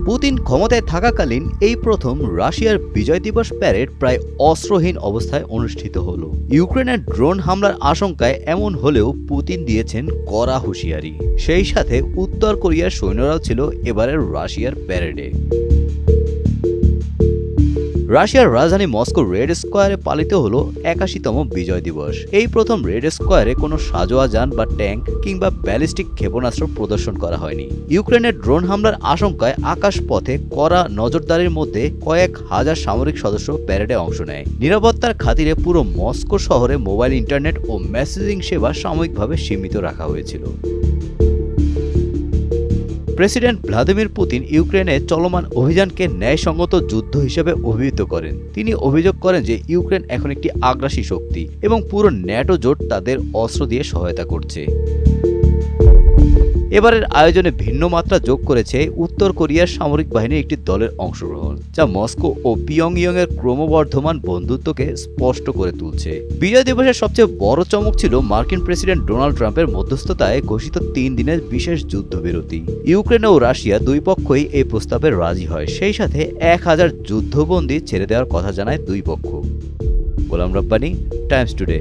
Putin ক্ষমতায় থাকাকালীন এই প্রথম রাশিয়ার বিজয় দিবস প্যারেড প্রায় অস্ত্রহীন অবস্থায় অনুষ্ঠিত হলো। ইউক্রেনের ড্রোন হামলার আশঙ্কায় এমন হলেও পুতিন দিয়েছেন কড়া হুঁশিয়ারি। সেই সাথে উত্তর কোরিয়ার সৈন্যরাও ছিল এবারের রাশিয়ার প্যারেডে। রাশিয়ার রাজধানী মস্কো রেড স্কোয়ারে পালিত হলো ৮১তম বিজয় দিবস। এই প্রথম রেড স্কোয়ারে কোনো সাজোয়া যান বা ট্যাঙ্ক কিংবা ব্যালিস্টিক ক্ষেপণাস্ত্র প্রদর্শন করা হয়নি। ইউক্রেনের ড্রোন হামলার আশঙ্কায় আকাশপথে কড়া নজরদারির মধ্যে কয়েক হাজার সামরিক সদস্য প্যারেডে অংশ নেয়। নিরাপত্তার খাতিরে পুরো মস্কো শহরে মোবাইল ইন্টারনেট ও মেসেজিং সেবা সাময়িকভাবে সীমিত রাখা হয়েছিল। প্রেসিডেন্ট ভ্লাদিমির পুতিন ইউক্রেনে চলমান অভিযানকে ন্যায়সঙ্গত যুদ্ধ হিসেবে অভিহিত করেন। তিনি অভিযোগ করেন যে ইউক্রেন এখন একটি আগ্রাসী শক্তি এবং পুরো ন্যাটো জোট তাদের অস্ত্র দিয়ে সহায়তা করছে। এবারের আয়োজনে ভিন্ন মাত্রা যোগ করেছে উত্তর কোরিয়ার সামরিক বাহিনীর একটি দলের অংশগ্রহণ, যা মস্কো ও পিয়ংইয়ং এর ক্রমবর্ধমান বন্ধুত্বকে স্পষ্ট করে তুলছে। বিজয় দিবসের সবচেয়ে বড় চমক ছিল মার্কিন প্রেসিডেন্ট ডোনাল্ড ট্রাম্পের মধ্যস্থতায় ঘোষিত ৩ দিনের বিশেষ যুদ্ধবিরতি। ইউক্রেন ও রাশিয়া দুই পক্ষই এই প্রস্তাবে রাজি হয়। সেই সাথে ১,০০০ যুদ্ধবন্দী ছেড়ে দেওয়ার কথা জানায় দুই পক্ষ। Golam Rabbani, Times today.